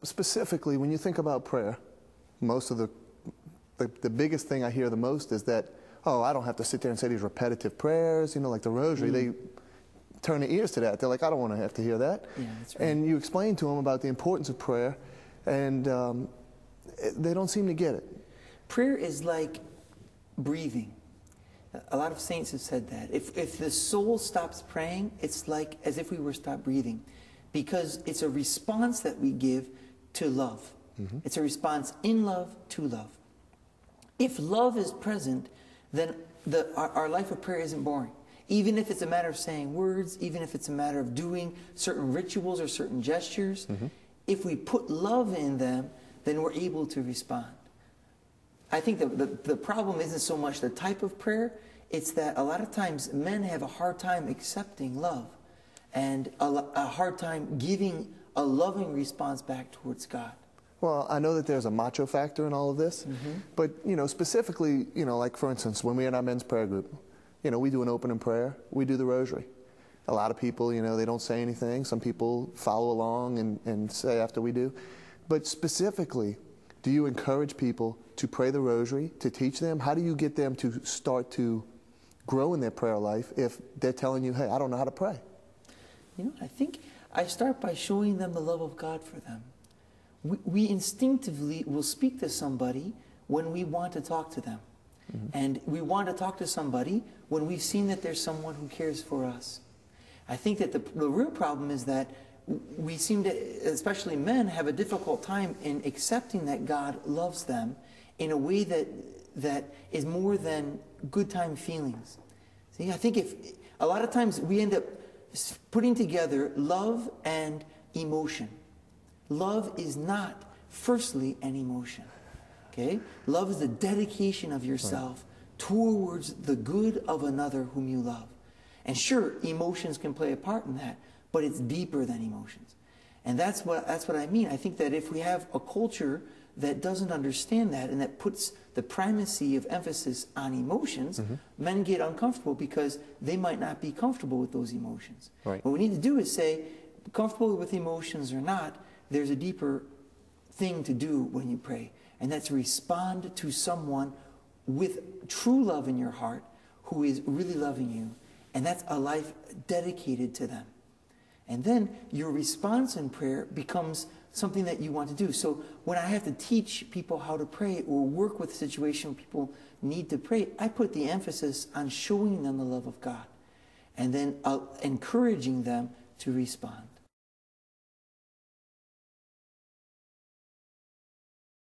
Specifically, when you think about prayer, most of the biggest thing I hear the most is that, oh, I don't have to sit there and say these repetitive prayers, you know, like the rosary. They turn their ears to that. They're like, I don't want to have to hear that. Yeah, that's right. And you explain to them about the importance of prayer, and they don't seem to get it. Prayer is like breathing. A lot of saints have said that. If the soul stops praying, it's like as if we were stopped breathing, because it's a response that we give to love. It's a response in love to love. If love is present, then our life of prayer isn't boring. Even if it's a matter of saying words, even if it's a matter of doing certain rituals or certain gestures, if we put love in them, then we're able to respond. I think the problem isn't so much the type of prayer, it's that a lot of times men have a hard time accepting love and a hard time giving a loving response back towards God. Well, I know that there's a macho factor in all of this, but, you know, specifically, you know, like for instance, when we're in our men's prayer group, you know, we do an opening prayer, we do the rosary. A lot of people, you know, they don't say anything. Some people follow along and say after we do. But specifically, do you encourage people to pray the rosary, to teach them? How do you get them to start to grow in their prayer life if they're telling you, hey, I don't know how to pray? You know, I think I start by showing them the love of God for them. We instinctively will speak to somebody when we want to talk to them. And we want to talk to somebody when we've seen that there's someone who cares for us. I think that the real problem is that we seem to, especially men, have a difficult time in accepting that God loves them in a way that is more than good time feelings. See, I think a lot of times we end up putting together love and emotion. Love is not, firstly, an emotion. Okay? Love is the dedication of yourself towards the good of another whom you love. And sure, emotions can play a part in that, but it's deeper than emotions. And that's what I mean. I think that if we have a culture that doesn't understand that and that puts the primacy of emphasis on emotions, men get uncomfortable because they might not be comfortable with those emotions. Right. What we need to do is say, comfortable with emotions or not, there's a deeper thing to do when you pray. And that's respond to someone with true love in your heart who is really loving you. And that's a life dedicated to them. And then your response in prayer becomes something that you want to do. So when I have to teach people how to pray or work with a situation where people need to pray, I put the emphasis on showing them the love of God and then encouraging them to respond.